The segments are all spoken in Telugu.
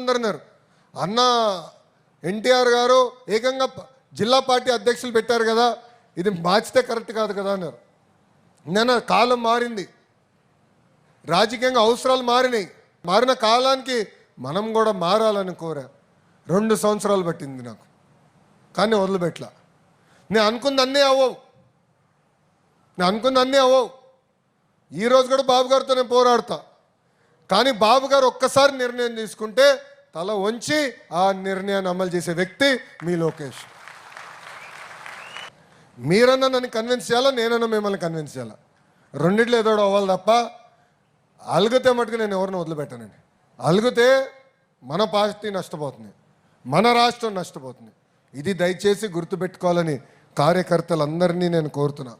అందరు అన్నారు, అన్న ఎన్టీఆర్ గారు ఏకంగా జిల్లా పార్టీ అధ్యక్షులు పెట్టారు కదా, ఇది మార్చితే కరెక్ట్ కాదు కదా అన్నారు. నేను కాలం మారింది, రాజకీయంగా అవసరాలు మారినాయి. మారిన కాలానికి మనం కూడా మారాలని కోరా. 2 సంవత్సరాలు పట్టింది నాకు, కానీ వదిలిపెట్టలా. నేను అనుకుంది అన్నీ అవ్వవు. ఈరోజు కూడా బాబు గారితో నేను పోరాడతా. కానీ బాబు గారు ఒక్కసారి నిర్ణయం తీసుకుంటే తల వంచి ఆ నిర్ణయాన్ని అమలు చేసే వ్యక్తి మీ లోకేష్. మీరన్నా నన్ను కన్విన్స్ చేయాలా, నేనన్నా మిమ్మల్ని కన్విన్స్ చేయాలా, రెండిట్లో ఏదో అవ్వాలి తప్ప అలుగుతే మటుకు నేను ఎవరిని వదిలిపెట్టానండి. అలుగుతే మన పార్టీ నష్టపోతుంది, మన రాష్ట్రం నష్టపోతుంది. ఇది దయచేసి గుర్తుపెట్టుకోవాలని కార్యకర్తలందరినీ నేను కోరుతున్నా.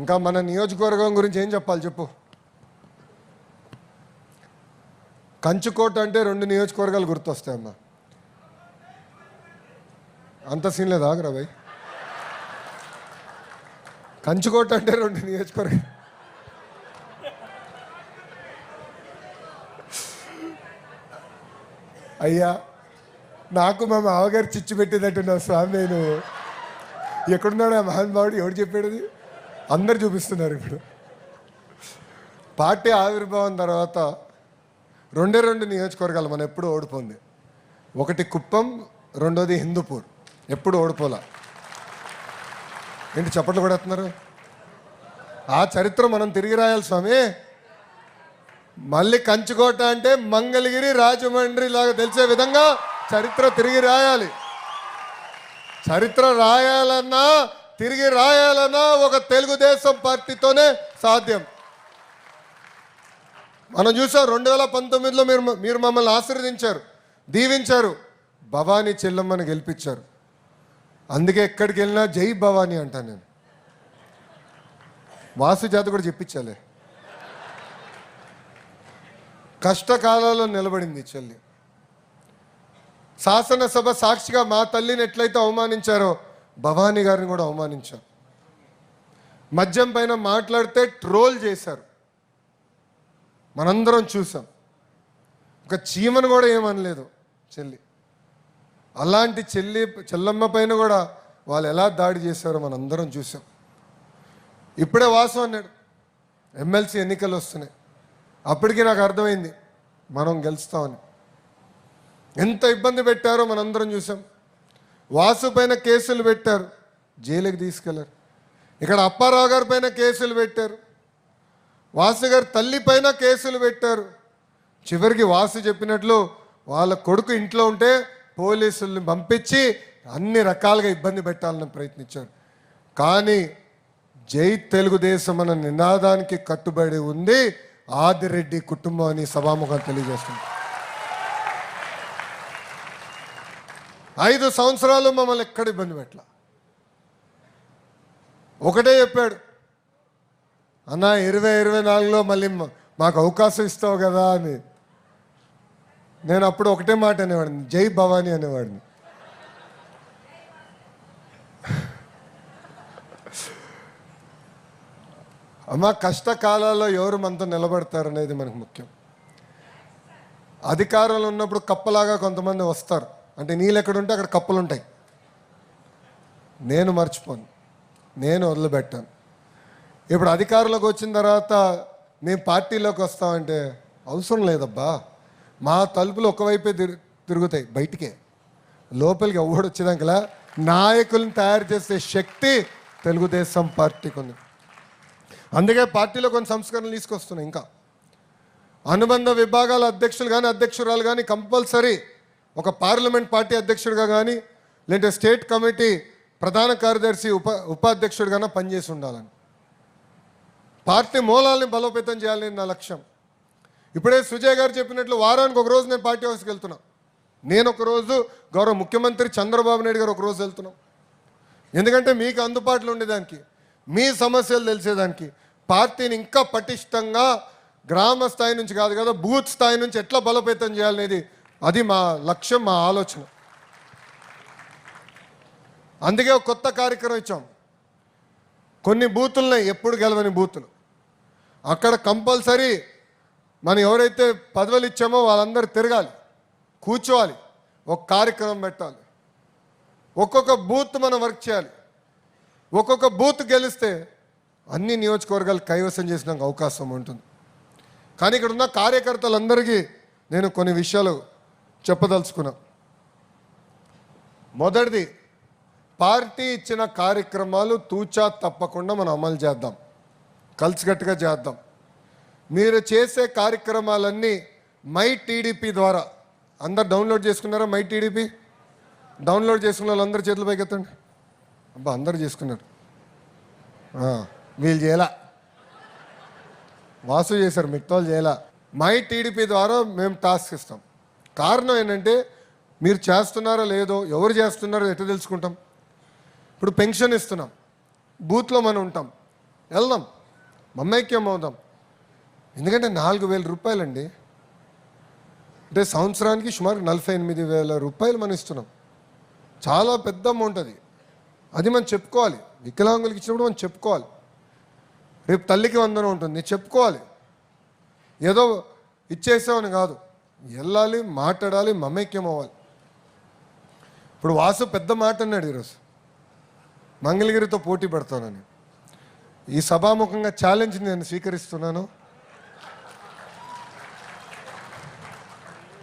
ఇంకా మన నియోజకవర్గం గురించి ఏం చెప్పాలి చెప్పు. కంచుకోట అంటే 2 నియోజకవర్గాలు గుర్తొస్తాయమ్మా. అంత సీన్ లేదా రాబాయ్? కంచుకోట అంటే 2 నియోజకవర్గాలు. అయ్యా, నాకు మా మామగారు చిచ్చు పెట్టేటట్టున్నా స్వామి. నేను ఎక్కడున్నాడు ఆ మహానుభావుడు? ఎవడు చెప్పాడు? అందరు చూపిస్తున్నారు. ఇప్పుడు పార్టీ ఆవిర్భావం తర్వాత 2 నియోజకవర్గాలు మనం ఎప్పుడు ఓడిపోయింది. ఒకటి కుప్పం, రెండోది హిందూపూర్. ఎప్పుడు ఓడిపోలా. ఏంటి చప్పట్లు కూడా ఎత్తున్నారు? ఆ చరిత్ర మనం తిరిగి రాయాలి స్వామి. మళ్ళీ కంచుకోట అంటే మంగళగిరి, రాజమండ్రి లాగా తెలిసే విధంగా చరిత్ర తిరిగి రాయాలి. చరిత్ర రాయాలన్నా, తిరిగి రాయాలన్నా ఒక తెలుగుదేశం పార్టీతోనే సాధ్యం. మనం చూసాం 2019లో మీరు మమ్మల్ని ఆశీర్వదించారు, దీవించారు, భవానీ చెల్లమ్మని గెలిపించారు. అందుకే ఎక్కడికి వెళ్ళినా జై భవానీ అంటాను నేను. వాసు జాతి కూడా చెప్పించాలే. కష్టకాలాల్లో నిలబడింది చెల్లి. శాసనసభ సాక్షిగా మా తల్లిని ఎట్లయితే అవమానించారో భవానీ గారిని కూడా అవమానించారు. మద్యం పైన మాట్లాడితే ట్రోల్ చేశారు, మనందరం చూసాం. ఒక చీమను కూడా ఏమనలేదు చెల్లి. అలాంటి చెల్లమ్మ పైన కూడా వాళ్ళు ఎలా దాడి చేశారో మనందరం చూసాం. ఇప్పుడే వాసు అన్నాడు ఎమ్మెల్సీ ఎన్నికలు వస్తున్నాయి. అప్పటికి నాకు అర్థమైంది మనం గెలుస్తామని. ఎంత ఇబ్బంది పెట్టారో మనందరం చూసాం. వాసు పైన కేసులు పెట్టారు, జైలుకి తీసుకెళ్లారు. ఇక్కడ అప్పారావు గారి పైన కేసులు పెట్టారు, వాసు గారి తల్లి పైన కేసులు పెట్టారు. చివరికి వాసు చెప్పినట్లు వాళ్ళ కొడుకు ఇంట్లో ఉంటే పోలీసుల్ని పంపించి అన్ని రకాలుగా ఇబ్బంది పెట్టాలని ప్రయత్నించారు. కానీ జై తెలుగుదేశం అన్న నినాదానికి కట్టుబడి ఉంది ఆదిరెడ్డి కుటుంబం అని సభాముఖం తెలియజేస్తుంది. 5 సంవత్సరాలు మమ్మల్ని ఎక్కడ ఇబ్బంది పెట్టలా. ఒకటే చెప్పాడు, అన్న 2024లో మళ్ళీ మాకు అవకాశం ఇస్తావు కదా అని. నేను అప్పుడు ఒకటే మాట అనేవాడిని, జై భవానీ అనేవాడిని. అమ్మ, కష్టకాలాల్లో ఎవరు మనతో నిలబడతారనేది మనకు ముఖ్యం. అధికారంలో ఉన్నప్పుడు కప్పలాగా కొంతమంది వస్తారు, అంటే నీళ్ళు ఎక్కడుంటే అక్కడ కప్పలు ఉంటాయి. నేను మర్చిపోను, నేను వదిలిపెట్టాను. ఇప్పుడు అధికారంలోకి వచ్చిన తర్వాత మేము పార్టీలోకి వస్తామంటే అవసరం లేదబ్బా. మా తలుపులు ఒకవైపే తిరుగుతాయి, బయటికే. లోపలికి ఎవడు వచ్చేదాకలా నాయకులను తయారు చేసే శక్తి తెలుగుదేశం పార్టీకి ఉంది. అందుకే పార్టీలో కొన్ని సంస్కరణలు తీసుకొస్తున్నాయి. ఇంకా అనుబంధ విభాగాల అధ్యక్షులు కానీ అధ్యక్షురాలు కానీ కంపల్సరీ ఒక పార్లమెంట్ పార్టీ అధ్యక్షుడిగా కానీ లేదంటే స్టేట్ కమిటీ ప్రధాన కార్యదర్శి ఉపాధ్యక్షుడిగానే పనిచేసి ఉండాలని, పార్టీ మూలాల్ని బలోపేతం చేయాలని నా లక్ష్యం. ఇప్పుడే సుజయ్ గారు చెప్పినట్లు వారానికి ఒక రోజు నేను పార్టీ హౌస్కి వెళ్తున్నా. నేను ఒకరోజు గౌరవ ముఖ్యమంత్రి చంద్రబాబు నాయుడు గారు ఒకరోజు వెళ్తున్నాం. ఎందుకంటే మీకు అందుబాటులో ఉండేదానికి, మీ సమస్యలు తెలిసేదానికి, పార్టీని ఇంకా పటిష్టంగా గ్రామ స్థాయి నుంచి కాదు కదా బూత్ స్థాయి నుంచి ఎట్లా బలోపేతం చేయాలనేది అది మా లక్ష్యం, మా ఆలోచన. అందుకే ఒక కొత్త కార్యక్రమం ఇచ్చాం. కొన్ని బూతులున్నాయి ఎప్పుడు గెలవని బూతులు, అక్కడ కంపల్సరీ మనం ఎవరైతే పదవులు ఇచ్చామో వాళ్ళందరూ తిరగాలి, కూర్చోవాలి, ఒక కార్యక్రమం పెట్టాలి, ఒక్కొక్క బూత్ మనం వర్క్ చేయాలి. ఒక్కొక్క బూత్ గెలిస్తే అన్ని నియోజకవర్గాలు కైవసం చేసిన అవకాశం ఉంటుంది. కానీ ఇక్కడ ఉన్న కార్యకర్తలందరికీ నేను కొన్ని విషయాలు చెప్పదలుచుకున్నా. మొదటిది, పార్టీ ఇచ్చిన కార్యక్రమాలు తూచా తప్పకుండా మనం అమలు చేద్దాం, కలిసికట్టుగా చేద్దాం. మీరు చేసే కార్యక్రమాలన్నీ మై టీడీపీ ద్వారా అందరు డౌన్లోడ్ చేసుకున్నారా? మై టీడీపీ డౌన్లోడ్ చేసుకున్న వాళ్ళందరూ చేతులు పైకెత్తండి. అబ్బా, అందరు చేసుకున్నారు. వీళ్ళు చేయాల, వాసు చేశారు, మిగతా వాళ్ళు చేయాల. మై టీడీపీ ద్వారా మేము టాస్క్ ఇస్తాం. కారణం ఏంటంటే మీరు చేస్తున్నారో లేదో, ఎవరు చేస్తున్నారో ఎట్లా తెలుసుకుంటాం? ఇప్పుడు పెన్షన్ ఇస్తున్నాం, బూత్లో మనం ఉంటాం, వెళ్దాం, మమైక్యం అవుదాం. ఎందుకంటే 4,000 రూపాయలండి, అంటే సంవత్సరానికి సుమారు 48,000 రూపాయలు మనం ఇస్తున్నాం. చాలా పెద్ద అమౌంట్ అది. అది మనం చెప్పుకోవాలి. వికలాంగులకి ఇచ్చినప్పుడు మనం చెప్పుకోవాలి. రేపు తల్లికి వందనం ఉంటుంది, చెప్పుకోవాలి. ఏదో ఇచ్చేసామని కాదు, వెళ్ళాలి, మాట్లాడాలి, మమైక్యం అవ్వాలి. ఇప్పుడు వాసు పెద్ద మాట అన్నాడు ఈరోజు, మంగళగిరితో పోటీ పడతానని. ఈ సభాముఖంగా ఛాలెంజ్ నేను స్వీకరిస్తున్నాను.